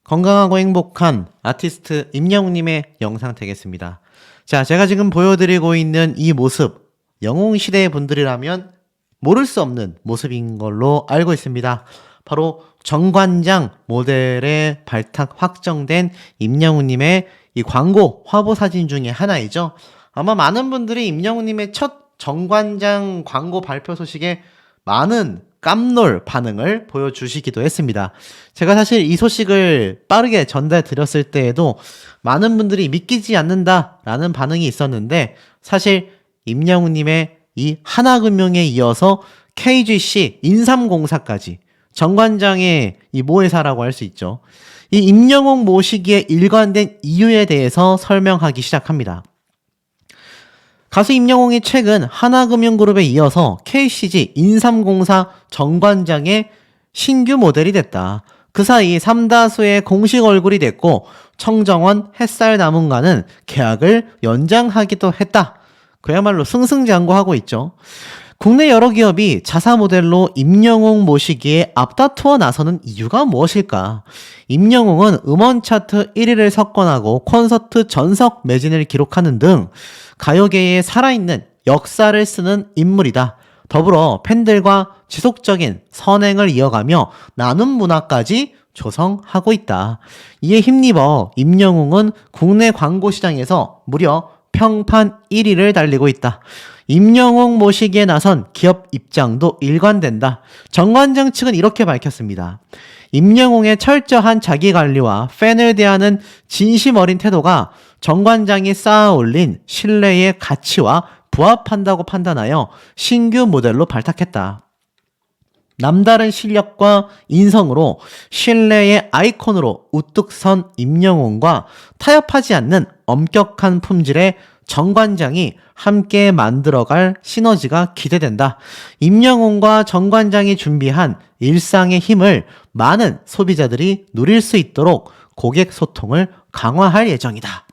건강하고 행복한 아티스트 임영웅님의 영상 되겠습니다. 자, 제가 지금 보여드리고 있는 이 모습, 영웅시대의 분들이라면 모를 수 없는 모습인 걸로 알고 있습니다. 바로 정관장 모델의 발탁 확정된 임영웅님의 이 광고 화보 사진 중에 하나이죠. 아마 많은 분들이 임영웅님의 첫 정관장 광고 발표 소식에 많은 깜놀 반응을 보여주시기도 했습니다. 제가 사실 이 소식을 빠르게 전달 드렸을 때에도 많은 분들이 믿기지 않는다라는 반응이 있었는데, 사실 임영웅님의 이 하나금융에 이어서 KGC 인삼공사까지 정관장의 이 모회사라고 할 수 있죠. 이 임영웅 모시기에 일관된 이유에 대해서 설명하기 시작합니다. 가수 임영웅이 최근 하나금융그룹에 이어서 KCG 인삼공사 정관장의 신규 모델이 됐다. 그 사이 삼다수의 공식 얼굴이 됐고 청정원 햇살남은과는 계약을 연장하기도 했다. 그야말로 승승장구하고 있죠. 국내 여러 기업이 자사 모델로 임영웅 모시기에 앞다투어 나서는 이유가 무엇일까? 임영웅은 음원 차트 1위를 석권하고 콘서트 전석 매진을 기록하는 등 가요계에 살아있는 역사를 쓰는 인물이다. 더불어 팬들과 지속적인 선행을 이어가며 나눔 문화까지 조성하고 있다. 이에 힘입어 임영웅은 국내 광고 시장에서 무려 평판 1위를 달리고 있다. 임영웅 모시기에 나선 기업 입장도 일관된다. 정관장 측은 이렇게 밝혔습니다. 임영웅의 철저한 자기관리와 팬을 대하는 진심 어린 태도가 정관장이 쌓아올린 신뢰의 가치와 부합한다고 판단하여 신규 모델로 발탁했다. 남다른 실력과 인성으로 신뢰의 아이콘으로 우뚝 선 임영웅과 타협하지 않는 엄격한 품질의 정관장이 함께 만들어갈 시너지가 기대된다. 임영웅과 정관장이 준비한 일상의 힘을 많은 소비자들이 누릴 수 있도록 고객 소통을 강화할 예정이다.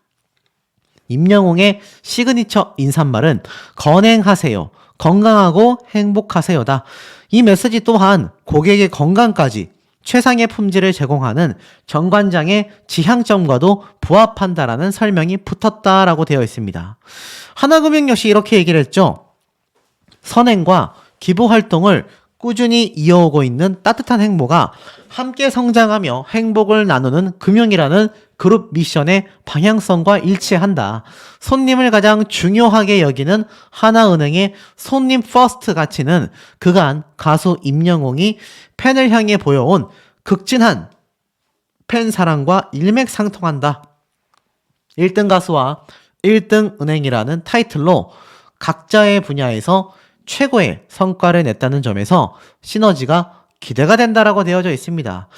임영웅의 시그니처 인사말은 건행하세요, 건강하고 행복하세요다. 이 메시지 또한 고객의 건강까지 최상의 품질을 제공하는 정관장의 지향점과도 부합한다라는 설명이 붙었다라고 되어 있습니다. 하나금융 역시 이렇게 얘기를 했죠. 선행과 기부 활동을 꾸준히 이어오고 있는 따뜻한 행보가 함께 성장하며 행복을 나누는 금융이라는 그룹 미션의 방향성과 일치한다. 손님을 가장 중요하게 여기는 하나은행의 손님 퍼스트 가치는 그간 가수 임영웅이 팬을 향해 보여온 극진한 팬 사랑과 일맥상통한다. 1등 가수와 1등 은행이라는 타이틀로 각자의 분야에서 최고의 성과를 냈다는 점에서 시너지가 기대가 된다라고 되어져 있습니다.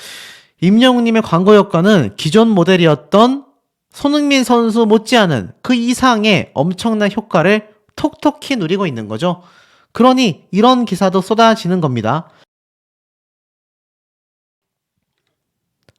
임영웅님의 광고 효과는 기존 모델이었던 손흥민 선수 못지않은 그 이상의 엄청난 효과를 톡톡히 누리고 있는 거죠. 그러니 이런 기사도 쏟아지는 겁니다.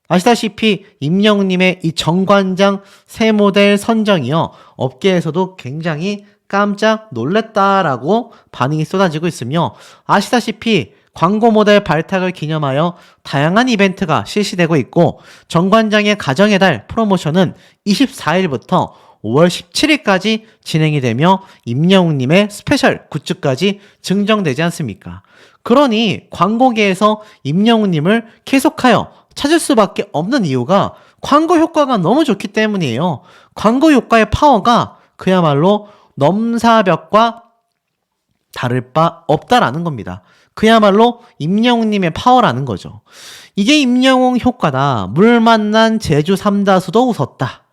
아시다시피 임영웅님의 이 정관장 새 모델 선정이요, 업계에서도 굉장히 깜짝 놀랬다라고 반응이 쏟아지고 있으며, 아시다시피 광고 모델 발탁을 기념하여 다양한 이벤트가 실시되고 있고, 정관장의 가정의 달 프로모션은 24일부터 5월 17일까지 진행이 되며 임영웅님의 스페셜 굿즈까지 증정되지 않습니까? 그러니 광고계에서 임영웅님을 계속하여 찾을 수밖에 없는 이유가 광고 효과가 너무 좋기 때문이에요. 광고 효과의 파워가 그야말로 넘사벽과 다를 바 없다라는 겁니다. 그야말로 임영웅님의 파워라는 거죠. 이게 임영웅 효과다. 물 만난 제주 삼다수도 웃었다.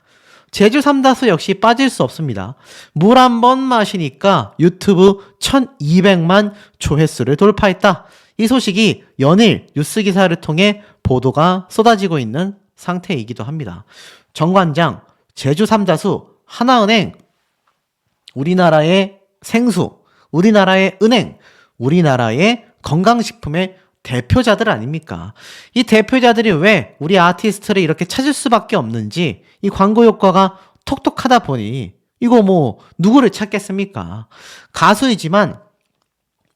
제주 삼다수 역시 빠질 수 없습니다. 물 한 번 마시니까 유튜브 1200만 조회수를 돌파했다. 이 소식이 연일 뉴스 기사를 통해 보도가 쏟아지고 있는 상태이기도 합니다. 정관장, 제주 삼다수, 하나은행, 우리나라의 생수, 우리나라의 은행, 우리나라의 건강식품의 대표자들 아닙니까? 이 대표자들이 왜 우리 아티스트를 이렇게 찾을 수밖에 없는지, 이 광고 효과가 톡톡하다 보니 이거 뭐 누구를 찾겠습니까? 가수이지만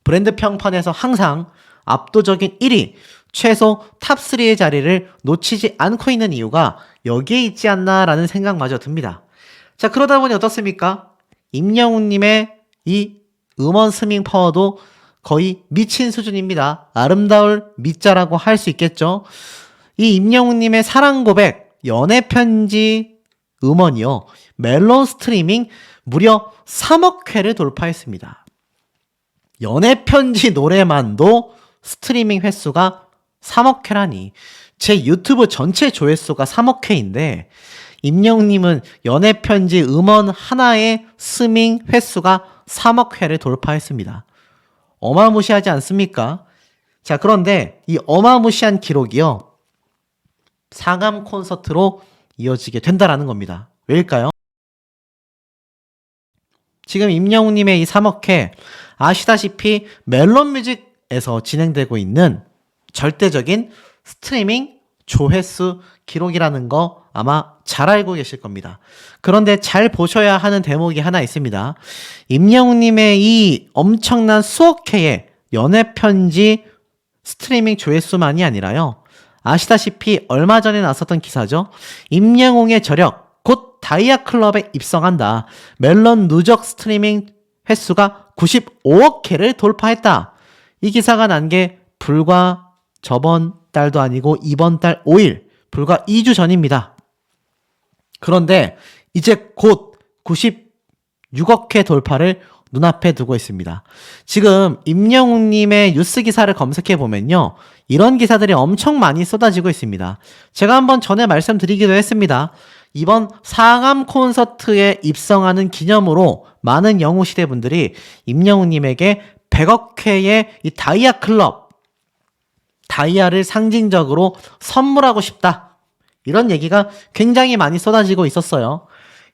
브랜드 평판에서 항상 압도적인 1위, 최소 탑3의 자리를 놓치지 않고 있는 이유가 여기에 있지 않나라는 생각마저 듭니다. 자, 그러다 보니 어떻습니까? 임영웅님의 이 음원 스밍 파워도 거의 미친 수준입니다. 아름다울 미자라고 할 수 있겠죠. 이 임영웅님의 사랑 고백, 연애 편지 음원이요. 멜론 스트리밍 무려 3억 회를 돌파했습니다. 연애 편지 노래만도 스트리밍 횟수가 3억 회라니. 제 유튜브 전체 조회수가 3억 회인데 임영웅님은 연애 편지 음원 하나의 스밍 횟수가 3억 회를 돌파했습니다. 어마무시하지 않습니까? 자, 그런데 이 어마무시한 기록이요. 상암 콘서트로 이어지게 된다라는 겁니다. 왜일까요? 지금 임영웅님의 이 3억회 아시다시피 멜론뮤직에서 진행되고 있는 절대적인 스트리밍 조회수 기록이라는 거 아마 잘 알고 계실 겁니다. 그런데 잘 보셔야 하는 대목이 하나 있습니다. 임영웅님의 이 엄청난 수억 회의 연애편지 스트리밍 조회수만이 아니라요. 아시다시피 얼마 전에 나왔었던 기사죠. 임영웅의 저력 곧 다이아클럽에 입성한다. 멜론 누적 스트리밍 횟수가 95억 회를 돌파했다. 이 기사가 난 게 불과 저번 달도 아니고 이번 달 5일, 불과 2주 전입니다. 그런데 이제 곧 96억 회 돌파를 눈앞에 두고 있습니다. 지금 임영웅님의 뉴스 기사를 검색해 보면요. 이런 기사들이 엄청 많이 쏟아지고 있습니다. 제가 한번 전에 말씀드리기도 했습니다. 이번 상암 콘서트에 입성하는 기념으로 많은 영웅시대 분들이 임영웅님에게 100억 회의 이 다이아 클럽, 다이아를 상징적으로 선물하고 싶다. 이런 얘기가 굉장히 많이 쏟아지고 있었어요.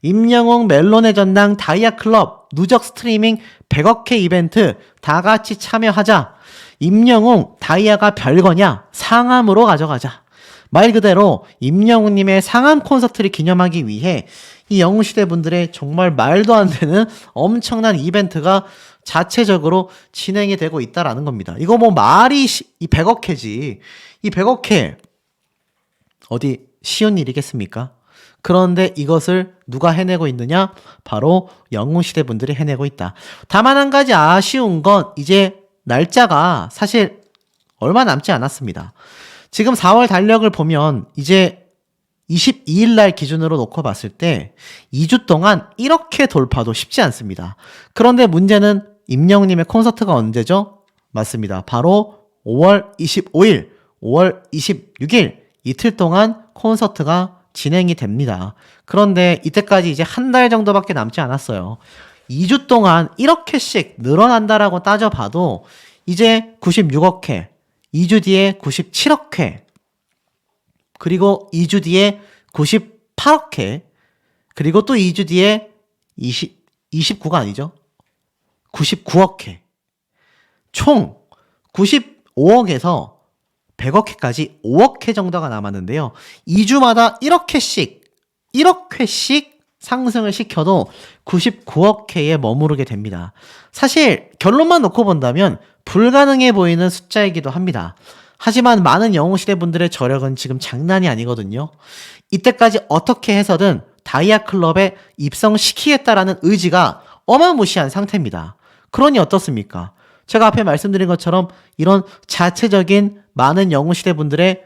임영웅 멜론의 전당 다이아 클럽 누적 스트리밍 100억 회 이벤트 다 같이 참여하자. 임영웅 다이아가 별거냐? 상암으로 가져가자. 말 그대로 임영웅님의 상암 콘서트를 기념하기 위해 이 영웅시대 분들의 정말 말도 안 되는 엄청난 이벤트가 자체적으로 진행이 되고 있다라는 겁니다. 이거 뭐 말이 이 100억 회지. 이 100억 회 어디 쉬운 일이겠습니까? 그런데 이것을 누가 해내고 있느냐? 바로 영웅시대 분들이 해내고 있다. 다만 한 가지 아쉬운 건 이제 날짜가 사실 얼마 남지 않았습니다. 지금 4월 달력을 보면 이제 22일 날 기준으로 놓고 봤을 때 2주 동안 이렇게 돌파도 쉽지 않습니다. 그런데 문제는 임영웅님의 콘서트가 언제죠? 맞습니다. 바로 5월 25일, 5월 26일 이틀 동안 콘서트가 진행이 됩니다. 그런데 이때까지 이제 한 달 정도밖에 남지 않았어요. 2주 동안 이렇게씩 늘어난다라고 따져봐도 이제 96억 회, 2주 뒤에 97억 회, 그리고 2주 뒤에 98억 회, 그리고 또 2주 뒤에 29가 아니죠. 99억 회. 총 95억에서 100억 회까지 5억 회 정도가 남았는데요. 2주마다 1억 회씩 상승을 시켜도 99억 회에 머무르게 됩니다. 사실 결론만 놓고 본다면 불가능해 보이는 숫자이기도 합니다. 하지만 많은 영웅시대 분들의 저력은 지금 장난이 아니거든요. 이때까지 어떻게 해서든 다이아 클럽에 입성시키겠다라는 의지가 어마무시한 상태입니다. 그러니 어떻습니까? 제가 앞에 말씀드린 것처럼 이런 자체적인 많은 영웅시대 분들의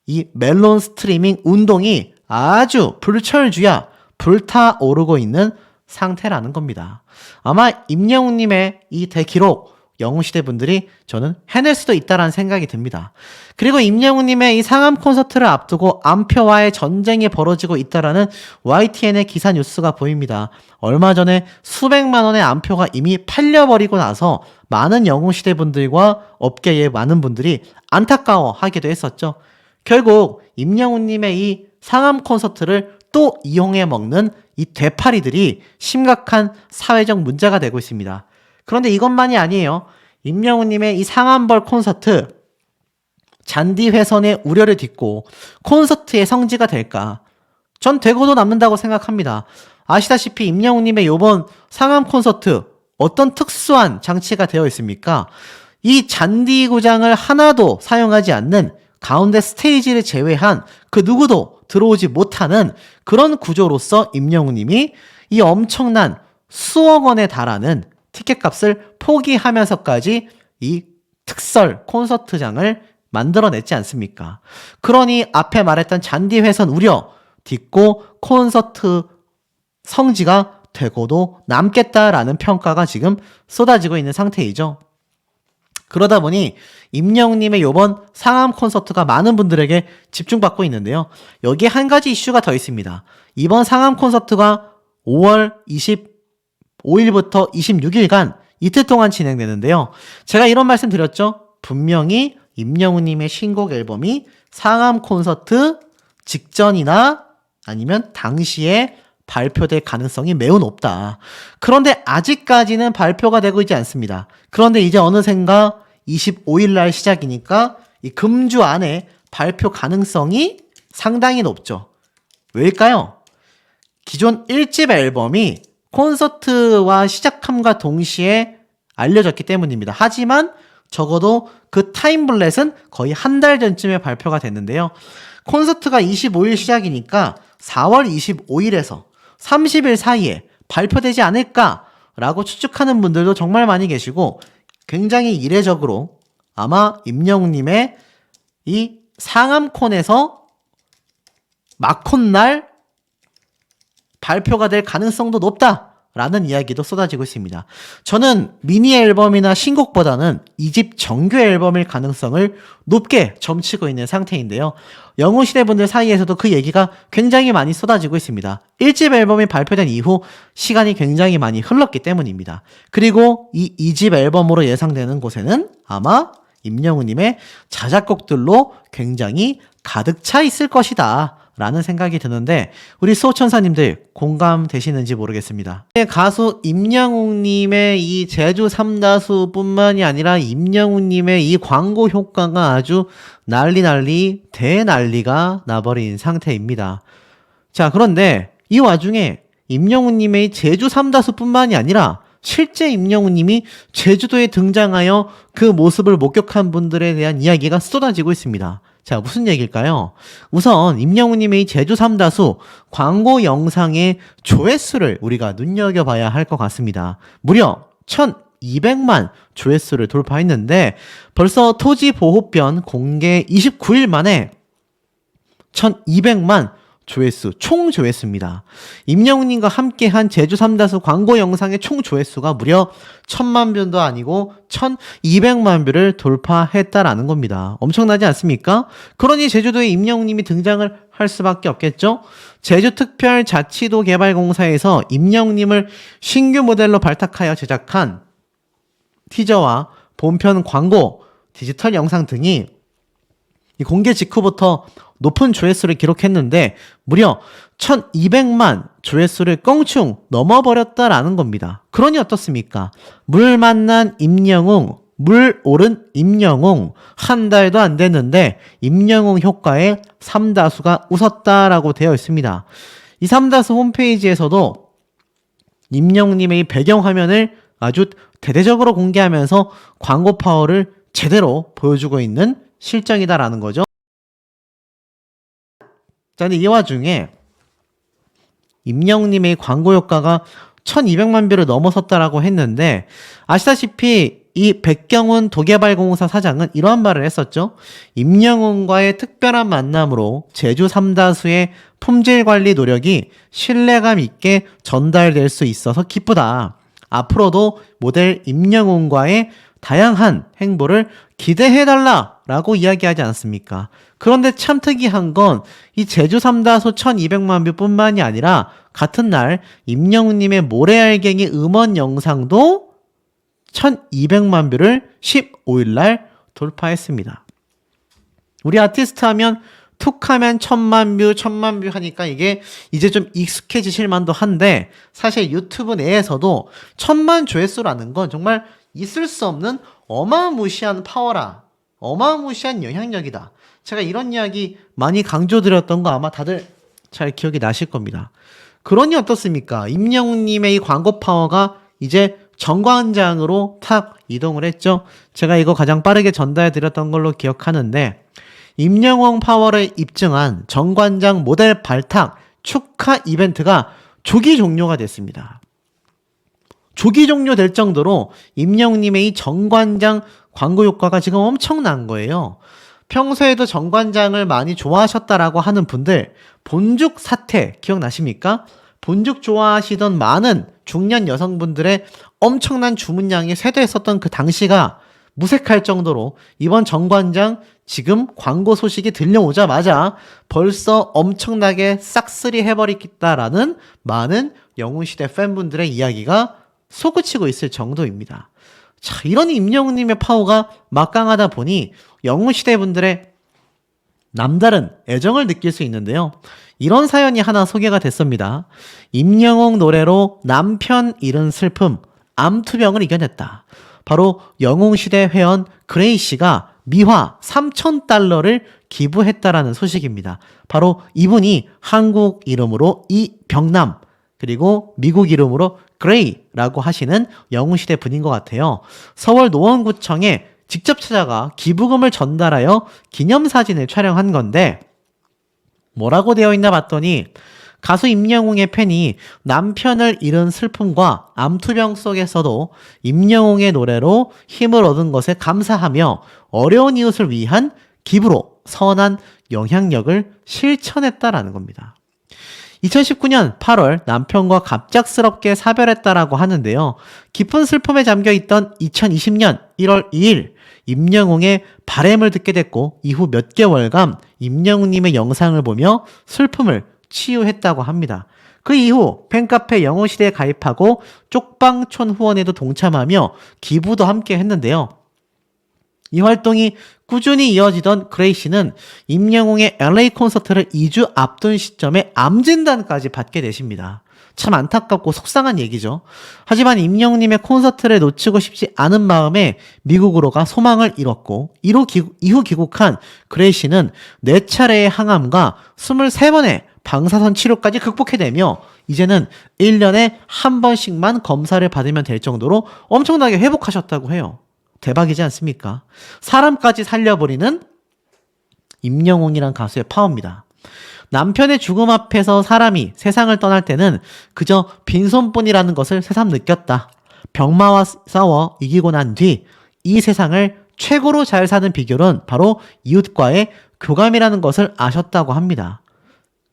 이 멜론 스트리밍 운동이 아주 불철주야 불타오르고 있는 상태라는 겁니다. 아마 임영웅님의 이 대기록 영웅시대 분들이 저는 해낼 수도 있다라는 생각이 듭니다. 그리고 임영웅님의 이 상암 콘서트를 앞두고 암표와의 전쟁이 벌어지고 있다라는 YTN의 기사 뉴스가 보입니다. 얼마 전에 수백만 원의 암표가 이미 팔려버리고 나서 많은 영웅시대 분들과 업계의 많은 분들이 안타까워하기도 했었죠. 결국 임영웅님의 이 상암 콘서트를 또 이용해 먹는 이 되파리들이 심각한 사회적 문제가 되고 있습니다. 그런데 이것만이 아니에요. 임영웅님의 이 상암벌 콘서트 잔디 훼손의 우려를 딛고 콘서트의 성지가 될까? 전 되고도 남는다고 생각합니다. 아시다시피 임영웅님의 이번 상암 콘서트 어떤 특수한 장치가 되어 있습니까? 이 잔디 구장을 하나도 사용하지 않는 가운데 스테이지를 제외한 그 누구도 들어오지 못하는 그런 구조로서 임영웅님이 이 엄청난 수억 원에 달하는 티켓값을 포기하면서까지 이 특설 콘서트장을 만들어냈지 않습니까? 그러니 앞에 말했던 잔디 훼손 우려 딛고 콘서트 성지가 되고도 남겠다라는 평가가 지금 쏟아지고 있는 상태이죠. 그러다 보니 임영웅님의 이번 상암 콘서트가 많은 분들에게 집중받고 있는데요. 여기에 한 가지 이슈가 더 있습니다. 이번 상암 콘서트가 5월 25일부터 26일간 이틀 동안 진행되는데요. 제가 이런 말씀 드렸죠. 분명히 임영웅님의 신곡 앨범이 상암 콘서트 직전이나 아니면 당시에 발표될 가능성이 매우 높다. 그런데 아직까지는 발표가 되고 있지 않습니다. 그런데 이제 어느샌가 25일 날 시작이니까 이 금주 안에 발표 가능성이 상당히 높죠. 왜일까요? 기존 1집 앨범이 콘서트와 시작함과 동시에 알려졌기 때문입니다. 하지만 적어도 그 타임블렛은 거의 한 달 전쯤에 발표가 됐는데요. 콘서트가 25일 시작이니까 4월 25일에서 30일 사이에 발표되지 않을까라고 추측하는 분들도 정말 많이 계시고 굉장히 이례적으로 아마 임영웅님의 이 상암콘에서 막콘날 발표가 될 가능성도 높다라는 이야기도 쏟아지고 있습니다. 저는 미니 앨범이나 신곡보다는 2집 정규 앨범일 가능성을 높게 점치고 있는 상태인데요. 영웅시대 분들 사이에서도 그 얘기가 굉장히 많이 쏟아지고 있습니다. 1집 앨범이 발표된 이후 시간이 굉장히 많이 흘렀기 때문입니다. 그리고 이 2집 앨범으로 예상되는 곳에는 아마 임영웅님의 자작곡들로 굉장히 가득 차 있을 것이다 라는 생각이 드는데 우리 수호천사님들 공감되시는지 모르겠습니다. 가수 임영웅님의 이 제주 삼다수 뿐만이 아니라 임영웅님의 이 광고 효과가 아주 난리 대난리가 나버린 상태입니다. 자, 그런데 이 와중에 임영웅님의 제주 삼다수 뿐만이 아니라 실제 임영웅님이 제주도에 등장하여 그 모습을 목격한 분들에 대한 이야기가 쏟아지고 있습니다. 자, 무슨 얘기일까요? 우선 임영웅님의 제주 삼다수 광고 영상의 조회수를 우리가 눈여겨봐야 할 것 같습니다. 무려 1200만 조회수를 돌파했는데 벌써 토지보호변 공개 29일 만에 1200만 조회수, 총 조회수입니다. 임영웅님과 함께한 제주 삼다수 광고 영상의 총 조회수가 무려 1000만 뷰도 아니고 1200만 뷰를 돌파했다라는 겁니다. 엄청나지 않습니까? 그러니 제주도에 임영웅님이 등장을 할 수밖에 없겠죠? 제주특별자치도개발공사에서 임영웅님을 신규 모델로 발탁하여 제작한 티저와 본편 광고, 디지털 영상 등이 이 공개 직후부터 높은 조회수를 기록했는데 무려 1200만 조회수를 껑충 넘어버렸다라는 겁니다. 그러니 어떻습니까? 물 만난 임영웅, 물 오른 임영웅, 한 달도 안 됐는데 임영웅 효과에 삼다수가 웃었다라고 되어 있습니다. 이 삼다수 홈페이지에서도 임영웅님의 배경화면을 아주 대대적으로 공개하면서 광고 파워를 제대로 보여주고 있는 실정이다라는 거죠. 자, 근데 이 와중에 임영웅님의 광고 효과가 1200만 뷰를 넘어섰다라고 했는데 아시다시피 이 백경훈 도개발공사 사장은 이러한 말을 했었죠. 임영웅과의 특별한 만남으로 제주 삼다수의 품질 관리 노력이 신뢰감 있게 전달될 수 있어서 기쁘다. 앞으로도 모델 임영웅과의 다양한 행보를 기대해달라라고 이야기하지 않았습니까? 그런데 참 특이한 건 이 제주 삼다수 1200만 뷰 뿐만이 아니라 같은 날 임영웅님의 모래알갱이 음원 영상도 1200만 뷰를 15일 날 돌파했습니다. 우리 아티스트 하면 툭 하면 1000만 뷰, 1000만 뷰 하니까 이게 이제 좀 익숙해지실 만도 한데 사실 유튜브 내에서도 1000만 조회수라는 건 정말 있을 수 없는 어마무시한 파워라. 어마무시한 영향력이다. 제가 이런 이야기 많이 강조드렸던 거 아마 다들 잘 기억이 나실 겁니다. 그러니 어떻습니까? 임영웅님의 이 광고 파워가 이제 정관장으로 탁 이동을 했죠. 제가 이거 가장 빠르게 전달해 드렸던 걸로 기억하는데 임영웅 파워를 입증한 정관장 모델 발탁 축하 이벤트가 조기 종료가 됐습니다. 조기 종료될 정도로 임영웅님의 이 정관장 광고 효과가 지금 엄청난 거예요. 평소에도 정관장을 많이 좋아하셨다라고 하는 분들, 본죽 사태 기억나십니까? 본죽 좋아하시던 많은 중년 여성분들의 엄청난 주문량이 쇄도했었던 그 당시가 무색할 정도로 이번 정관장 지금 광고 소식이 들려오자마자 벌써 엄청나게 싹쓸이 해버리겠다라는 많은 영웅시대 팬분들의 이야기가 솟구치고 있을 정도입니다. 자, 이런 임영웅님의 파워가 막강하다 보니 영웅시대 분들의 남다른 애정을 느낄 수 있는데요. 이런 사연이 하나 소개가 됐습니다. 임영웅 노래로 남편 잃은 슬픔, 암투병을 이겨냈다. 바로 영웅시대 회원 그레이 씨가 미화 3,000달러를 기부했다라는 소식입니다. 바로 이분이 한국 이름으로 이병남, 그리고 미국 이름으로 그레이라고 하시는 영웅시대 분인 것 같아요. 서울 노원구청에 직접 찾아가 기부금을 전달하여 기념사진을 촬영한 건데 뭐라고 되어 있나 봤더니 가수 임영웅의 팬이 남편을 잃은 슬픔과 암투병 속에서도 임영웅의 노래로 힘을 얻은 것에 감사하며 어려운 이웃을 위한 기부로 선한 영향력을 실천했다라는 겁니다. 2019년 8월 남편과 갑작스럽게 사별했다라고 하는데요. 깊은 슬픔에 잠겨있던 2020년 1월 2일 임영웅의 바램을 듣게 됐고 이후 몇 개월간 임영웅님의 영상을 보며 슬픔을 치유했다고 합니다. 그 이후 팬카페 영웅시대에 가입하고 쪽방촌 후원에도 동참하며 기부도 함께 했는데요. 이 활동이 꾸준히 이어지던 그레이 씨는 임영웅의 LA 콘서트를 2주 앞둔 시점에 암 진단까지 받게 되십니다. 참 안타깝고 속상한 얘기죠. 하지만 임영웅님의 콘서트를 놓치고 싶지 않은 마음에 미국으로 가 소망을 잃었고 이후 귀국한 그레이 씨는 4차례의 항암과 23번의 방사선 치료까지 극복해내며 이제는 1년에 한 번씩만 검사를 받으면 될 정도로 엄청나게 회복하셨다고 해요. 대박이지 않습니까? 사람까지 살려버리는 임영웅이란 가수의 파워입니다. 남편의 죽음 앞에서 사람이 세상을 떠날 때는 그저 빈손뿐이라는 것을 새삼 느꼈다. 병마와 싸워 이기고 난 뒤 이 세상을 최고로 잘 사는 비결은 바로 이웃과의 교감이라는 것을 아셨다고 합니다.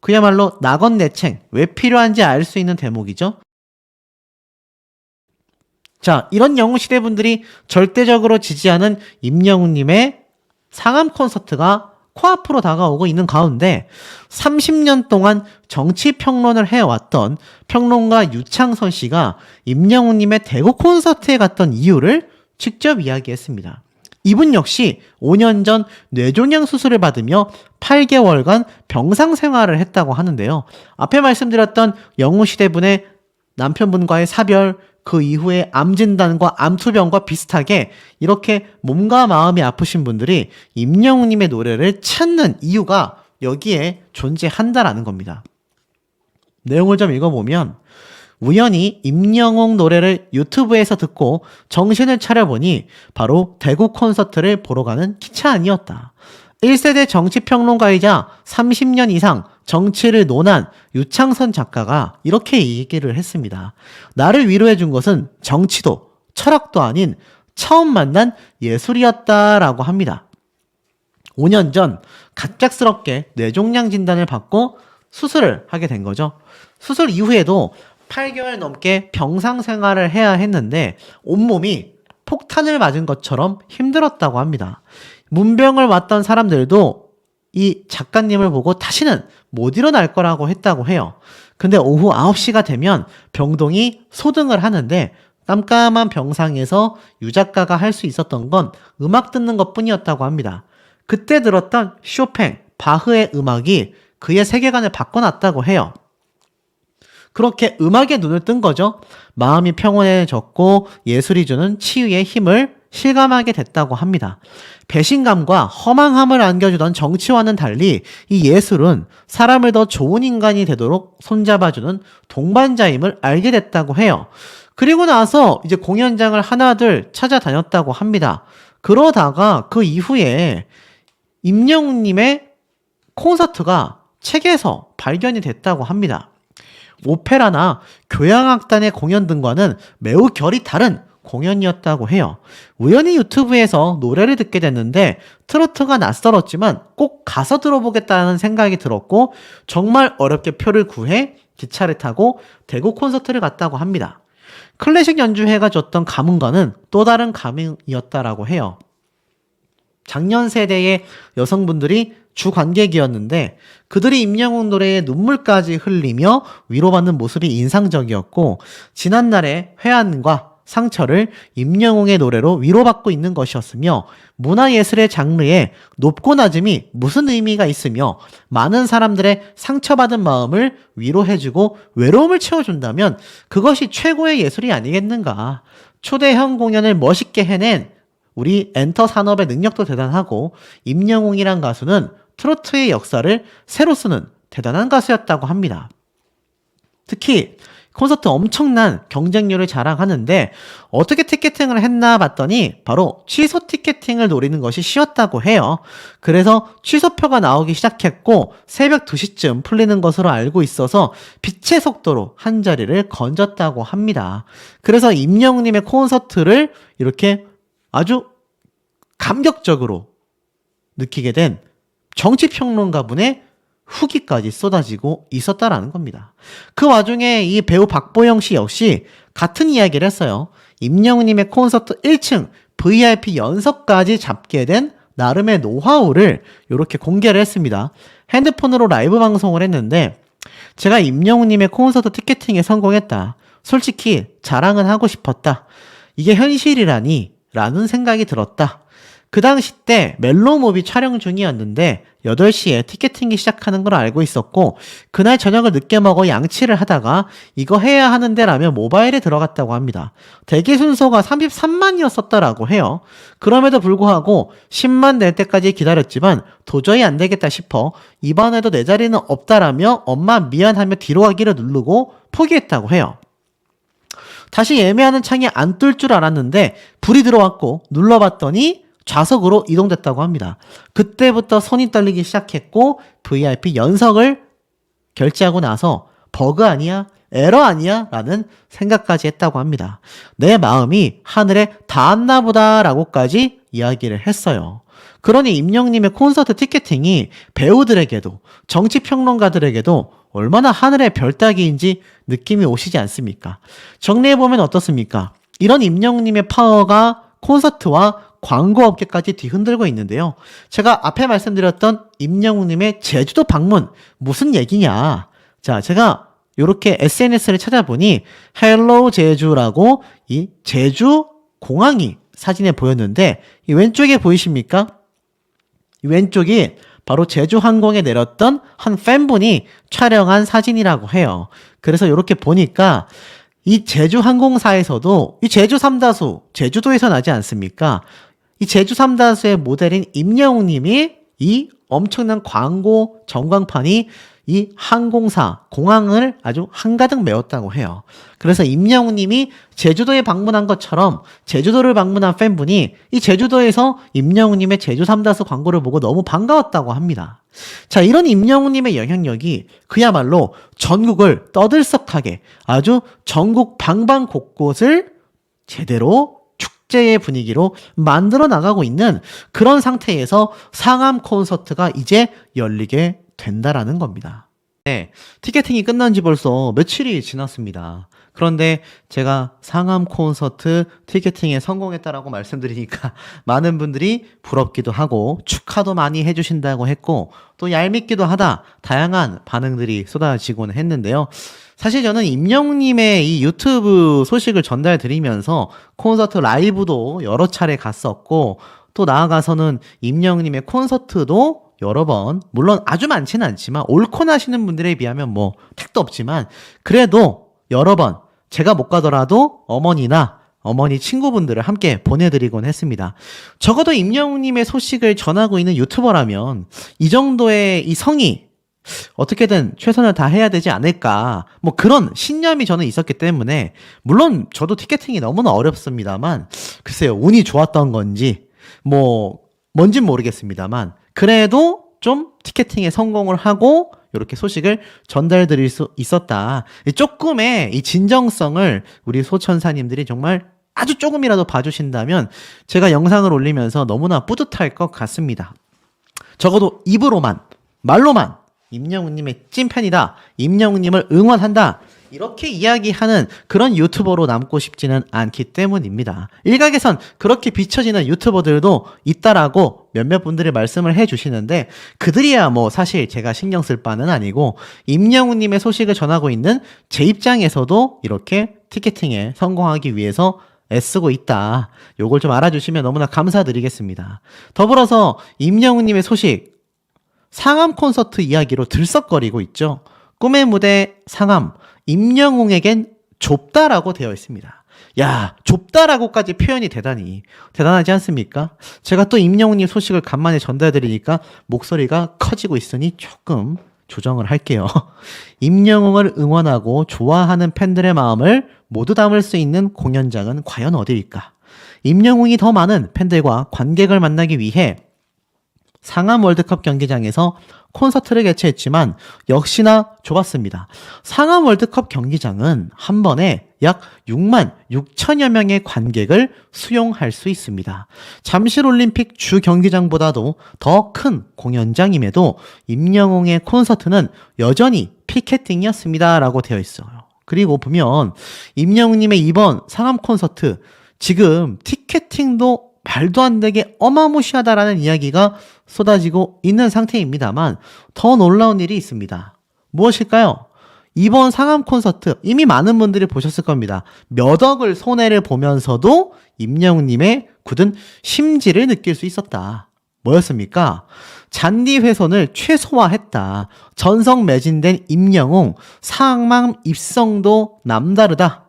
그야말로 낙원내챙, 왜 필요한지 알 수 있는 대목이죠. 자, 이런 영웅시대 분들이 절대적으로 지지하는 임영웅님의 상암 콘서트가 코앞으로 다가오고 있는 가운데 30년 동안 정치평론을 해왔던 평론가 유창선 씨가 임영웅님의 대구 콘서트에 갔던 이유를 직접 이야기했습니다. 이분 역시 5년 전 뇌종양 수술을 받으며 8개월간 병상 생활을 했다고 하는데요. 앞에 말씀드렸던 영웅시대 분의 남편분과의 사별, 그 이후에 암 진단과 암투병과 비슷하게 이렇게 몸과 마음이 아프신 분들이 임영웅님의 노래를 찾는 이유가 여기에 존재한다라는 겁니다. 내용을 좀 읽어보면 우연히 임영웅 노래를 유튜브에서 듣고 정신을 차려보니 바로 대구 콘서트를 보러 가는 기차 안이었다. 1세대 정치평론가이자 30년 이상 정치를 논한 유창선 작가가 이렇게 얘기를 했습니다. 나를 위로해 준 것은 정치도 철학도 아닌 처음 만난 예술이었다라고 합니다. 5년 전 갑작스럽게 뇌종양 진단을 받고 수술을 하게 된 거죠. 수술 이후에도 8개월 넘게 병상 생활을 해야 했는데 온몸이 폭탄을 맞은 것처럼 힘들었다고 합니다. 문병을 맞던 사람들도 이 작가님을 보고 다시는 못 일어날 거라고 했다고 해요. 근데 오후 9시가 되면 병동이 소등을 하는데 깜깜한 병상에서 유 작가가 할 수 있었던 건 음악 듣는 것 뿐이었다고 합니다. 그때 들었던 쇼팽, 바흐의 음악이 그의 세계관을 바꿔놨다고 해요. 그렇게 음악에 눈을 뜬 거죠. 마음이 평온해졌고 예술이 주는 치유의 힘을 실감하게 됐다고 합니다. 배신감과 허망함을 안겨주던 정치와는 달리 이 예술은 사람을 더 좋은 인간이 되도록 손잡아주는 동반자임을 알게 됐다고 해요. 그리고 나서 이제 공연장을 하나둘 찾아다녔다고 합니다. 그러다가 그 이후에 임영웅님의 콘서트가 책에서 발견이 됐다고 합니다. 오페라나 교향악단의 공연 등과는 매우 결이 다른 공연이었다고 해요. 우연히 유튜브에서 노래를 듣게 됐는데 트로트가 낯설었지만 꼭 가서 들어보겠다는 생각이 들었고 정말 어렵게 표를 구해 기차를 타고 대구 콘서트를 갔다고 합니다. 클래식 연주회가 줬던 감흥과는 또 다른 감흥이었다라고 해요. 작년 세대의 여성분들이 주 관객이었는데 그들이 임영웅 노래에 눈물까지 흘리며 위로받는 모습이 인상적이었고 지난날의 회한과 상처를 임영웅의 노래로 위로받고 있는 것이었으며 문화예술의 장르에 높고 낮음이 무슨 의미가 있으며 많은 사람들의 상처받은 마음을 위로해주고 외로움을 채워준다면 그것이 최고의 예술이 아니겠는가. 초대형 공연을 멋있게 해낸 우리 엔터 산업의 능력도 대단하고 임영웅이란 가수는 트로트의 역사를 새로 쓰는 대단한 가수였다고 합니다. 특히 콘서트 엄청난 경쟁률을 자랑하는데 어떻게 티켓팅을 했나 봤더니 바로 취소 티켓팅을 노리는 것이 쉬웠다고 해요. 그래서 취소표가 나오기 시작했고 새벽 2시쯤 풀리는 것으로 알고 있어서 빛의 속도로 한 자리를 건졌다고 합니다. 그래서 임영웅님의 콘서트를 이렇게 아주 감격적으로 느끼게 된 정치평론가분의 후기까지 쏟아지고 있었다라는 겁니다. 그 와중에 이 배우 박보영 씨 역시 같은 이야기를 했어요. 임영웅님의 콘서트 1층 VIP 연석까지 잡게 된 나름의 노하우를 이렇게 공개를 했습니다. 핸드폰으로 라이브 방송을 했는데 제가 임영웅님의 콘서트 티켓팅에 성공했다. 솔직히 자랑은 하고 싶었다. 이게 현실이라니 라는 생각이 들었다. 그 당시 때 멜로무비 촬영 중이었는데 8시에 티켓팅이 시작하는 걸 알고 있었고 그날 저녁을 늦게 먹어 양치를 하다가 이거 해야 하는데 라며 모바일에 들어갔다고 합니다. 대기 순서가 33만이었었다라고 해요. 그럼에도 불구하고 10만 낼 때까지 기다렸지만 도저히 안 되겠다 싶어 이번에도 내 자리는 없다라며 엄마 미안하며 뒤로 가기를 누르고 포기했다고 해요. 다시 예매하는 창이 안 뜰 줄 알았는데 불이 들어왔고 눌러봤더니 좌석으로 이동됐다고 합니다. 그때부터 손이 떨리기 시작했고 VIP 연석을 결제하고 나서 버그 아니야? 에러 아니야? 라는 생각까지 했다고 합니다. 내 마음이 하늘에 닿았나 보다 라고까지 이야기를 했어요. 그러니 임영웅님의 콘서트 티켓팅이 배우들에게도 정치평론가들에게도 얼마나 하늘의 별 따기인지 느낌이 오시지 않습니까? 정리해보면 어떻습니까? 이런 임영웅님의 파워가 콘서트와 광고업계까지 뒤흔들고 있는데요. 제가 앞에 말씀드렸던 임영웅님의 제주도 방문 무슨 얘기냐. 자, 제가 이렇게 SNS를 찾아보니 헬로우 제주라고 이 제주 공항이 사진에 보였는데 이 왼쪽에 보이십니까? 이 왼쪽이 바로 제주항공에 내렸던 한 팬분이 촬영한 사진이라고 해요. 그래서 이렇게 보니까 이 제주항공사에서도 이 제주 삼다수 제주도에서 나지 않습니까? 이 제주 삼다수의 모델인 임영웅님이 이 엄청난 광고 전광판이 이 항공사 공항을 아주 한가득 메웠다고 해요. 그래서 임영웅님이 제주도에 방문한 것처럼 제주도를 방문한 팬분이 이 제주도에서 임영웅님의 제주 삼다수 광고를 보고 너무 반가웠다고 합니다. 자, 이런 임영웅님의 영향력이 그야말로 전국을 떠들썩하게 아주 전국 방방곳곳을 제대로 축제의 분위기로 만들어 나가고 있는 그런 상태에서 상암 콘서트가 이제 열리게 된다라는 겁니다. 네, 티켓팅이 끝난 지 벌써 며칠이 지났습니다. 그런데 제가 상암 콘서트 티켓팅에 성공했다라고 말씀드리니까 많은 분들이 부럽기도 하고 축하도 많이 해주신다고 했고 또 얄밉기도 하다 다양한 반응들이 쏟아지곤 했는데요. 사실 저는 임영웅님의 이 유튜브 소식을 전달드리면서 콘서트 라이브도 여러 차례 갔었고 또 나아가서는 임영웅님의 콘서트도 여러 번, 물론 아주 많지는 않지만 옳고 나시는 분들에 비하면 뭐 택도 없지만 그래도 여러 번 제가 못 가더라도 어머니나 어머니 친구분들을 함께 보내드리곤 했습니다. 적어도 임영웅님의 소식을 전하고 있는 유튜버라면 이 정도의 이 성의 어떻게든 최선을 다해야 되지 않을까. 뭐 그런 신념이 저는 있었기 때문에 물론 저도 티켓팅이 너무나 어렵습니다만 글쎄요. 운이 좋았던 건지 뭐 뭔진 모르겠습니다만 그래도 좀 티켓팅에 성공을 하고 이렇게 소식을 전달드릴 수 있었다. 조금의 이 진정성을 우리 소천사님들이 정말 아주 조금이라도 봐주신다면 제가 영상을 올리면서 너무나 뿌듯할 것 같습니다. 적어도 입으로만, 말로만 임영웅님의 찐팬이다. 임영웅님을 응원한다. 이렇게 이야기하는 그런 유튜버로 남고 싶지는 않기 때문입니다. 일각에선 그렇게 비춰지는 유튜버들도 있다라고 몇몇 분들이 말씀을 해주시는데 그들이야 뭐 사실 제가 신경 쓸 바는 아니고 임영웅님의 소식을 전하고 있는 제 입장에서도 이렇게 티켓팅에 성공하기 위해서 애쓰고 있다. 요걸 좀 알아주시면 너무나 감사드리겠습니다. 더불어서 임영웅님의 소식 상암 콘서트 이야기로 들썩거리고 있죠. 꿈의 무대 상암 임영웅에겐 좁다라고 되어 있습니다. 야, 좁다라고까지 표현이 대단하지 않습니까? 제가 또 임영웅님 소식을 간만에 전달드리니까 목소리가 커지고 있으니 조금 조정을 할게요. 임영웅을 응원하고 좋아하는 팬들의 마음을 모두 담을 수 있는 공연장은 과연 어디일까? 임영웅이 더 많은 팬들과 관객을 만나기 위해 상암 월드컵 경기장에서 콘서트를 개최했지만 역시나 좁았습니다. 상암 월드컵 경기장은 한 번에 약 6만 6천여 명의 관객을 수용할 수 있습니다. 잠실올림픽 주 경기장보다도 더 큰 공연장임에도 임영웅의 콘서트는 여전히 피켓팅이었습니다. 라고 되어 있어요. 그리고 보면 임영웅님의 이번 상암 콘서트 지금 티켓팅도 말도 안 되게 어마무시하다라는 이야기가 쏟아지고 있는 상태입니다만 더 놀라운 일이 있습니다. 무엇일까요? 이번 상암 콘서트 이미 많은 분들이 보셨을 겁니다. 몇 억을 손해를 보면서도 임영웅님의 굳은 심지를 느낄 수 있었다. 뭐였습니까? 잔디 훼손을 최소화했다. 전성 매진된 임영웅 상암 입성도 남다르다.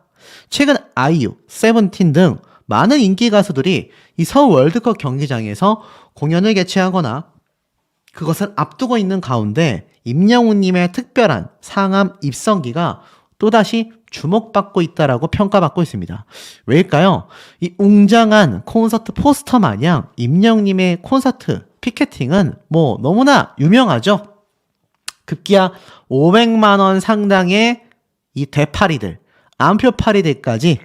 최근 아이유, 세븐틴 등 많은 인기 가수들이 이 서울 월드컵 경기장에서 공연을 개최하거나 그것을 앞두고 있는 가운데 임영웅님의 특별한 상암 입성기가 또다시 주목받고 있다라고 평가받고 있습니다. 왜일까요? 이 웅장한 콘서트 포스터 마냥 임영웅님의 콘서트 피켓팅은 뭐 너무나 유명하죠. 급기야 500만 원 상당의 이 대파리들, 암표파리들까지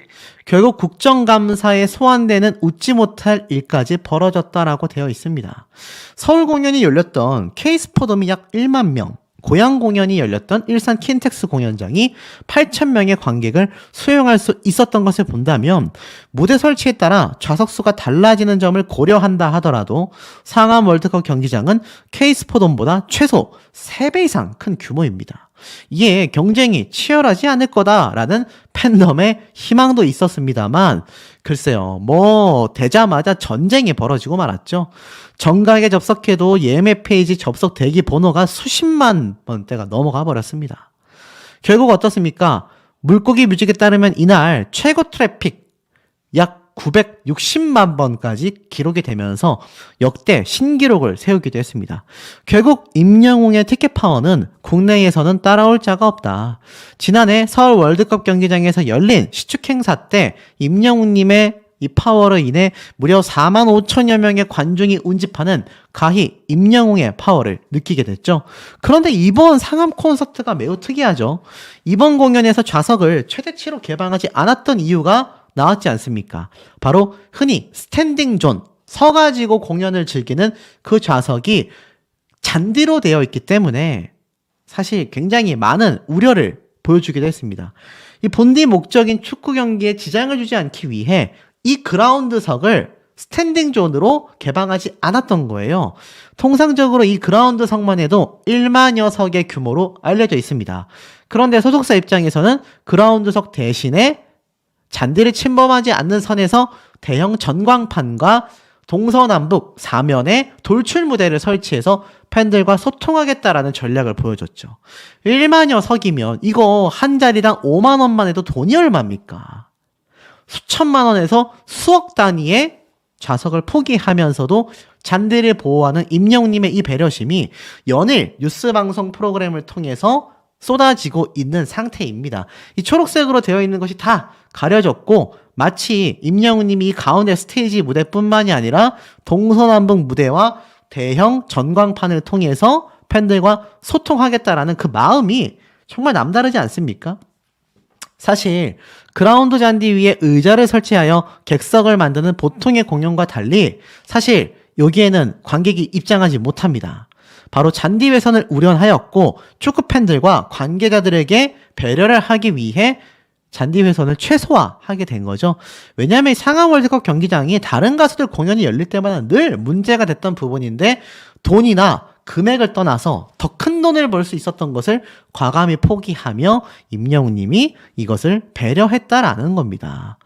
결국 국정감사에 소환되는 웃지 못할 일까지 벌어졌다라고 되어 있습니다. 서울 공연이 열렸던 K스포돔이 약 1만 명, 고양 공연이 열렸던 일산 킨텍스 공연장이 8,000명의 관객을 수용할 수 있었던 것을 본다면 무대 설치에 따라 좌석수가 달라지는 점을 고려한다 하더라도 상암 월드컵 경기장은 K스포돔보다 최소 3배 이상 큰 규모입니다. 이에 경쟁이 치열하지 않을 거다라는 팬덤의 희망도 있었습니다만 글쎄요, 뭐 되자마자 전쟁이 벌어지고 말았죠. 정각에 접속해도 예매 페이지 접속 대기 번호가 수십만 번대가 넘어가 버렸습니다. 결국 어떻습니까? 물고기 뮤직에 따르면 이날 최고 트래픽 약 960만 번까지 기록이 되면서 역대 신기록을 세우기도 했습니다. 결국 임영웅의 티켓 파워는 국내에서는 따라올 자가 없다. 지난해 서울 월드컵 경기장에서 열린 시축 행사 때 임영웅님의 이 파워로 인해 무려 4만 5천여 명의 관중이 운집하는 가히 임영웅의 파워를 느끼게 됐죠. 그런데 이번 상암 콘서트가 매우 특이하죠. 이번 공연에서 좌석을 최대치로 개방하지 않았던 이유가 나왔지 않습니까? 바로 흔히 스탠딩 존, 서가지고 공연을 즐기는 그 좌석이 잔디로 되어 있기 때문에 사실 굉장히 많은 우려를 보여주기도 했습니다. 이 본디 목적인 축구 경기에 지장을 주지 않기 위해 이 그라운드석을 스탠딩 존으로 개방하지 않았던 거예요. 통상적으로 이 그라운드석만 해도 1만여 석의 규모로 알려져 있습니다. 그런데 소속사 입장에서는 그라운드석 대신에 잔디를 침범하지 않는 선에서 대형 전광판과 동서남북 4면에 돌출 무대를 설치해서 팬들과 소통하겠다라는 전략을 보여줬죠. 1만여 석이면 이거 한 자리당 5만 원만 해도 돈이 얼마입니까? 수천만 원에서 수억 단위의 좌석을 포기하면서도 잔디를 보호하는 임영웅님의 이 배려심이 연일 뉴스 방송 프로그램을 통해서 쏟아지고 있는 상태입니다. 이 초록색으로 되어 있는 것이 다 가려졌고 마치 임영웅님이 이 가운데 스테이지 무대뿐만이 아니라 동서남북 무대와 대형 전광판을 통해서 팬들과 소통하겠다라는 그 마음이 정말 남다르지 않습니까? 사실 그라운드 잔디 위에 의자를 설치하여 객석을 만드는 보통의 공연과 달리 사실 여기에는 관객이 입장하지 못합니다. 바로 잔디 훼손을 우려하였고 축구 팬들과 관계자들에게 배려를 하기 위해 잔디 훼손을 최소화하게 된 거죠. 왜냐하면 상암 월드컵 경기장이 다른 가수들 공연이 열릴 때마다 늘 문제가 됐던 부분인데 돈이나 금액을 떠나서 더 큰 돈을 벌 수 있었던 것을 과감히 포기하며 임영웅님이 이것을 배려했다라는 겁니다.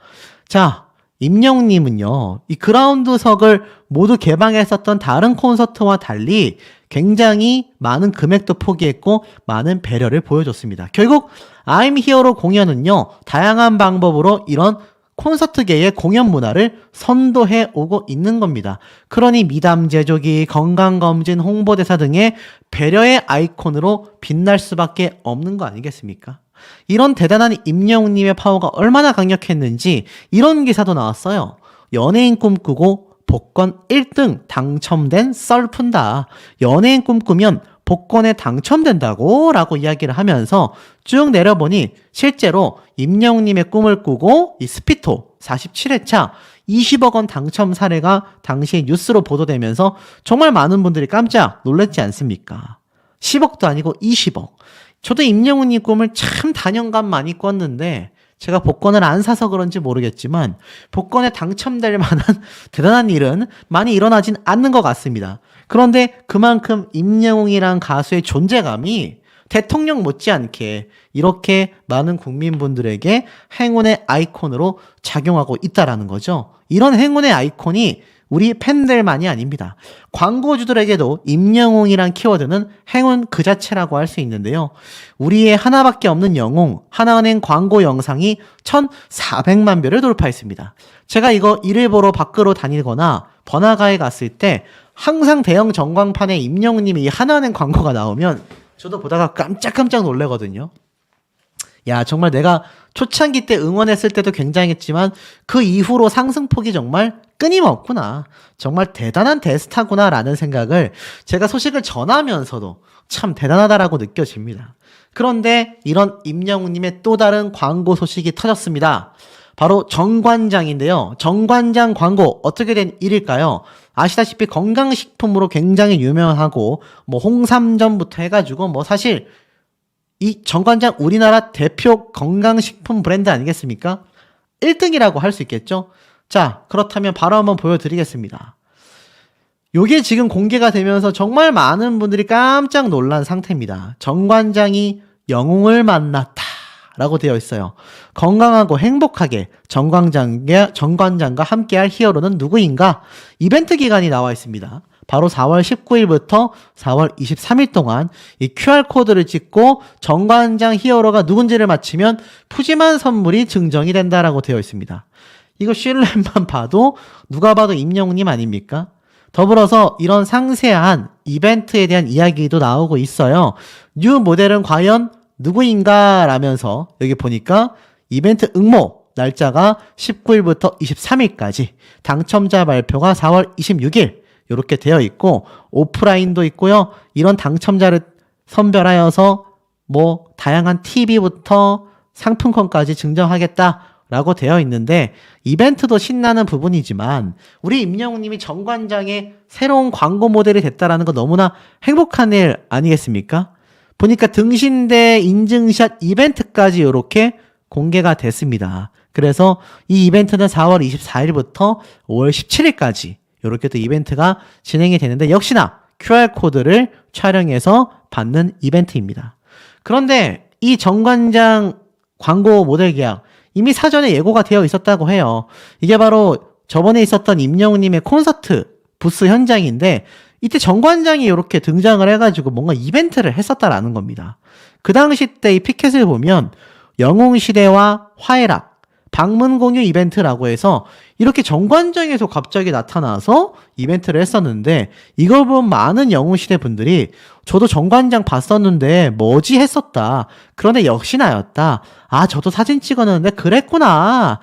자, 임영웅님은요, 이 그라운드석을 모두 개방했었던 다른 콘서트와 달리 굉장히 많은 금액도 포기했고 많은 배려를 보여줬습니다. 결국 I'm Here로 공연은요, 다양한 방법으로 이런 콘서트계의 공연 문화를 선도해 오고 있는 겁니다. 그러니 미담 제조기, 건강검진, 홍보대사 등의 배려의 아이콘으로 빛날 수밖에 없는 거 아니겠습니까? 이런 대단한 임영웅님의 파워가 얼마나 강력했는지 이런 기사도 나왔어요. 연예인 꿈꾸고 복권 1등 당첨된 썰 푼다. 연예인 꿈꾸면 복권에 당첨된다고 라고 이야기를 하면서 쭉 내려보니 실제로 임영웅님의 꿈을 꾸고 이 스피토 47회차 20억 원 당첨 사례가 당시에 뉴스로 보도되면서 정말 많은 분들이 깜짝 놀랐지 않습니까? 10억도 아니고 20억. 저도 임영웅님 꿈을 참 단연간 많이 꿨는데 제가 복권을 안 사서 그런지 모르겠지만 복권에 당첨될 만한 대단한 일은 많이 일어나진 않는 것 같습니다. 그런데 그만큼 임영웅이란 가수의 존재감이 대통령 못지않게 이렇게 많은 국민분들에게 행운의 아이콘으로 작용하고 있다라는 거죠. 이런 행운의 아이콘이 우리 팬들만이 아닙니다. 광고주들에게도 임영웅이란 키워드는 행운 그 자체라고 할 수 있는데요. 우리의 하나밖에 없는 영웅, 하나은행 광고 영상이 1,400만 뷰를 돌파했습니다. 제가 이거 일을 보러 밖으로 다니거나 번화가에 갔을 때 항상 대형 전광판에 임영웅님이 이 하나은행 광고가 나오면 저도 보다가 깜짝깜짝 놀래거든요. 야, 정말 내가 초창기 때 응원했을 때도 굉장했지만 그 이후로 상승폭이 정말 끊임없구나. 정말 대단한 대스타구나 라는 생각을 제가 소식을 전하면서도 참 대단하다라고 느껴집니다. 그런데 이런 임영웅님의 또 다른 광고 소식이 터졌습니다. 바로 정관장인데요. 정관장 광고 어떻게 된 일일까요? 아시다시피 건강식품으로 굉장히 유명하고 뭐 홍삼전부터 해가지고 뭐 사실 이 정관장 우리나라 대표 건강식품 브랜드 아니겠습니까? 1등이라고 할 수 있겠죠? 자, 그렇다면 바로 한번 보여드리겠습니다. 요게 지금 공개가 되면서 정말 많은 분들이 깜짝 놀란 상태입니다. 정관장이 영웅을 만났다 라고 되어 있어요. 건강하고 행복하게 정관장과 함께할 히어로는 누구인가? 이벤트 기간이 나와 있습니다. 바로 4월 19일부터 4월 23일 동안 이 QR코드를 찍고 정관장 히어로가 누군지를 맞히면 푸짐한 선물이 증정이 된다라고 되어 있습니다. 이거 실루엣만 봐도 누가 봐도 임영웅님 아닙니까? 더불어서 이런 상세한 이벤트에 대한 이야기도 나오고 있어요. 뉴 모델은 과연 누구인가? 라면서 여기 보니까 이벤트 응모 날짜가 19일부터 23일까지, 당첨자 발표가 4월 26일 이렇게 되어 있고 오프라인도 있고요. 이런 당첨자를 선별하여서 뭐 다양한 TV부터 상품권까지 증정하겠다라고 되어 있는데 이벤트도 신나는 부분이지만 우리 임영웅님이 정관장의 새로운 광고 모델이 됐다라는 거 너무나 행복한 일 아니겠습니까? 보니까 등신대 인증샷 이벤트까지 이렇게 공개가 됐습니다. 그래서 이 이벤트는 4월 24일부터 5월 17일까지 이렇게 또 이벤트가 진행이 되는데 역시나 QR코드를 촬영해서 받는 이벤트입니다. 그런데 이 정관장 광고 모델 계약 이미 사전에 예고가 되어 있었다고 해요. 이게 바로 저번에 있었던 임영웅님의 콘서트 부스 현장인데 이때 정관장이 이렇게 등장을 해가지고 뭔가 이벤트를 했었다라는 겁니다. 그 당시 때 이 피켓을 보면 영웅시대와 화해락, 방문 공유 이벤트라고 해서 이렇게 정관장에서 갑자기 나타나서 이벤트를 했었는데, 이걸 본 많은 영웅시대 분들이 저도 정관장 봤었는데 뭐지 했었다. 그런데 역시 나였다. 아, 저도 사진 찍었는데 그랬구나.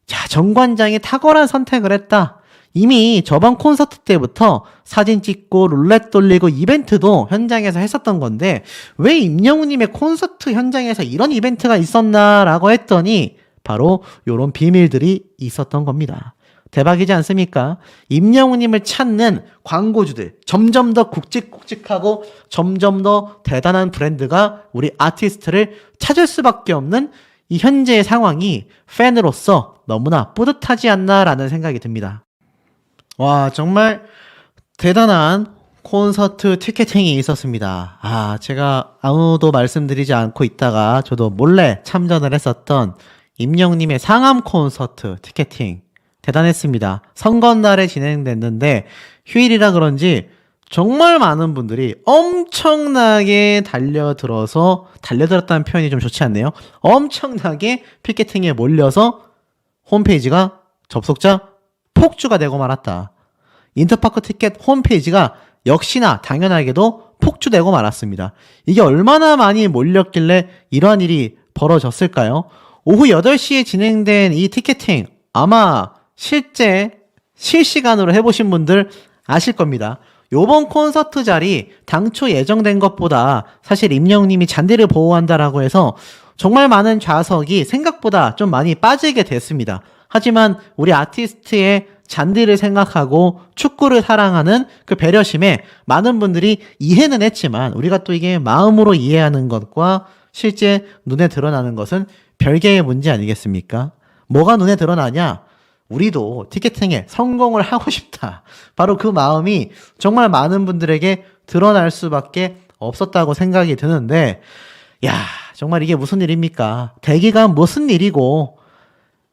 자, 정관장이 탁월한 선택을 했다. 이미 저번 콘서트 때부터 사진 찍고 룰렛 돌리고 이벤트도 현장에서 했었던 건데 왜 임영웅님의 콘서트 현장에서 이런 이벤트가 있었나라고 했더니 바로 이런 비밀들이 있었던 겁니다. 대박이지 않습니까? 임영웅님을 찾는 광고주들, 점점 더 굵직굵직하고 점점 더 대단한 브랜드가 우리 아티스트를 찾을 수밖에 없는 이 현재의 상황이 팬으로서 너무나 뿌듯하지 않나라는 생각이 듭니다. 와, 정말 대단한 콘서트 티켓팅이 있었습니다. 아, 제가 아무도 말씀드리지 않고 있다가 저도 몰래 참전을 했었던 임영웅님의 상암 콘서트 티켓팅 대단했습니다. 선거날에 진행됐는데 휴일이라 그런지 정말 많은 분들이 엄청나게 달려들었다는 표현이 좀 좋지 않네요. 엄청나게 피켓팅에 몰려서 홈페이지가 접속자 폭주가 되고 말았다. 인터파크 티켓 홈페이지가 역시나 당연하게도 폭주되고 말았습니다. 이게 얼마나 많이 몰렸길래 이러한 일이 벌어졌을까요? 오후 8시에 진행된 이 티켓팅 아마 실시간으로 해보신 분들 아실 겁니다. 요번 콘서트 자리 당초 예정된 것보다 사실 임영웅님이 잔디를 보호한다라고 해서 정말 많은 좌석이 생각보다 좀 많이 빠지게 됐습니다. 하지만 우리 아티스트의 잔디를 생각하고 축구를 사랑하는 그 배려심에 많은 분들이 이해는 했지만 우리가 또 이게 마음으로 이해하는 것과 실제 눈에 드러나는 것은 별개의 문제 아니겠습니까? 뭐가 눈에 드러나냐? 우리도 티켓팅에 성공을 하고 싶다. 바로 그 마음이 정말 많은 분들에게 드러날 수밖에 없었다고 생각이 드는데, 야, 정말 이게 무슨 일입니까? 대기가 무슨 일이고,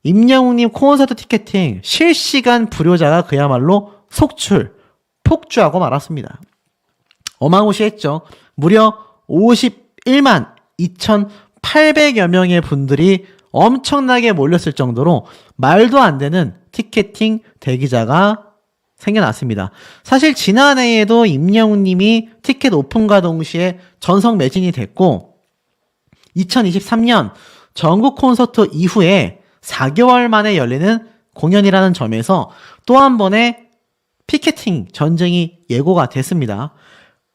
임영웅님 콘서트 티켓팅 실시간 불효자가 그야말로 폭주하고 말았습니다. 어마무시했죠. 무려 51만 2,800여 명의 분들이 엄청나게 몰렸을 정도로 말도 안 되는 티켓팅 대기자가 생겨났습니다. 사실 지난해에도 임영웅님이 티켓 오픈과 동시에 전석 매진이 됐고 2023년 전국 콘서트 이후에 4개월 만에 열리는 공연이라는 점에서 또 한 번의 피켓팅 전쟁이 예고가 됐습니다.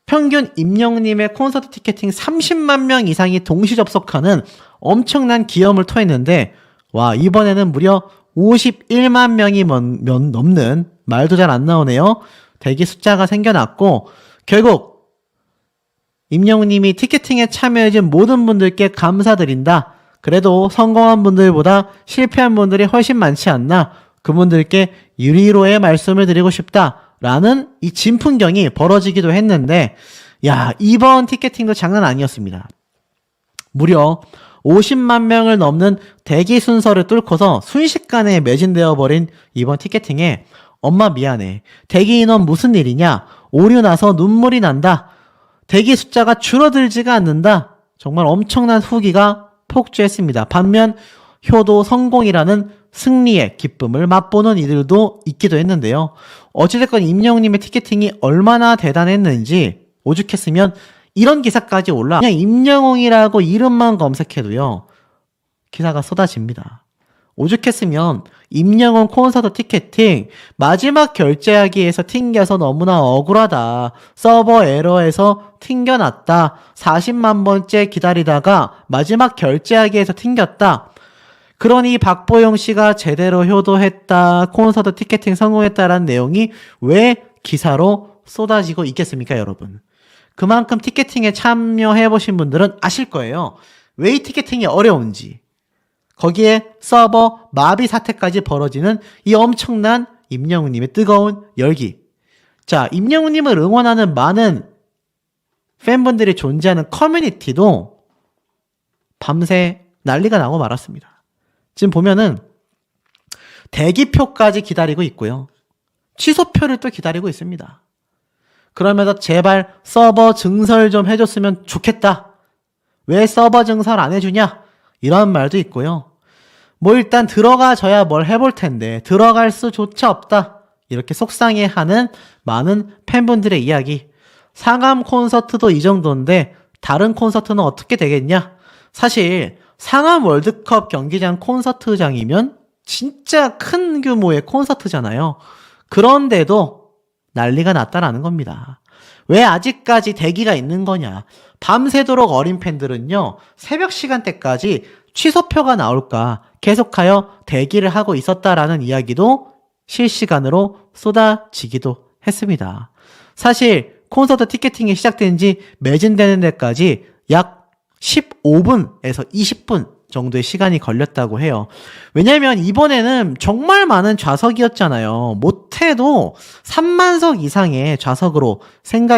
평균 임영웅님의 콘서트 티켓팅 30만 명 이상이 동시 접속하는 엄청난 기염을 토했는데 와, 이번에는 무려 51만 명이 넘는, 말도 잘 안 나오네요, 대기 숫자가 생겨났고 결국 임영웅님이 티켓팅에 참여해준 모든 분들께 감사드린다. 그래도 성공한 분들보다 실패한 분들이 훨씬 많지 않나, 그분들께 유리로의 말씀을 드리고 싶다라는 이 진풍경이 벌어지기도 했는데, 야, 이번 티켓팅도 장난 아니었습니다. 무려 50만 명을 넘는 대기 순서를 뚫고서 순식간에 매진되어 버린 이번 티켓팅에 엄마 미안해, 대기 인원 무슨 일이냐, 오류 나서 눈물이 난다, 대기 숫자가 줄어들지가 않는다, 정말 엄청난 후기가 폭주했습니다. 반면 효도 성공이라는 승리의 기쁨을 맛보는 이들도 있기도 했는데요. 어찌됐건 임영웅님의 티켓팅이 얼마나 대단했는지, 오죽했으면 이런 기사까지 올라 그냥 임영웅이라고 이름만 검색해도요 기사가 쏟아집니다. 오죽했으면 임영웅 콘서트 티켓팅 마지막 결제하기에서 튕겨서 너무나 억울하다, 서버 에러에서 튕겨났다, 40만 번째 기다리다가 마지막 결제하기에서 튕겼다, 그러니 박보영 씨가 제대로 효도했다, 콘서트 티켓팅 성공했다라는 내용이 왜 기사로 쏟아지고 있겠습니까, 여러분? 그만큼 티켓팅에 참여해보신 분들은 아실 거예요. 왜 이 티켓팅이 어려운지. 거기에 서버 마비 사태까지 벌어지는 이 엄청난 임영웅님의 뜨거운 열기. 자, 임영웅님을 응원하는 많은 팬분들이 존재하는 커뮤니티도 밤새 난리가 나고 말았습니다. 지금 보면은 대기표까지 기다리고 있고요, 취소표를 또 기다리고 있습니다. 그러면서 제발 서버 증설 좀 해줬으면 좋겠다, 왜 서버 증설 안 해주냐, 이런 말도 있고요. 뭐 일단 들어가줘야 뭘 해볼 텐데 들어갈 수조차 없다. 이렇게 속상해하는 많은 팬분들의 이야기. 상암 콘서트도 이 정도인데 다른 콘서트는 어떻게 되겠냐? 사실 상암 월드컵 경기장 콘서트장이면 진짜 큰 규모의 콘서트잖아요. 그런데도 난리가 났다라는 겁니다. 왜 아직까지 대기가 있는 거냐? 밤새도록 어린 팬들은요, 새벽 시간대까지 취소표가 나올까 계속하여 대기를 하고 있었다라는 이야기도 실시간으로 쏟아지기도 했습니다. 사실 콘서트 티켓팅이 시작된 지 매진되는 데까지 약 15분에서 20분 정도의 시간이 걸렸다고 해요. 왜냐면 이번에는 정말 많은 좌석이었잖아요. 못해도 3만석 이상의 좌석으로 생각이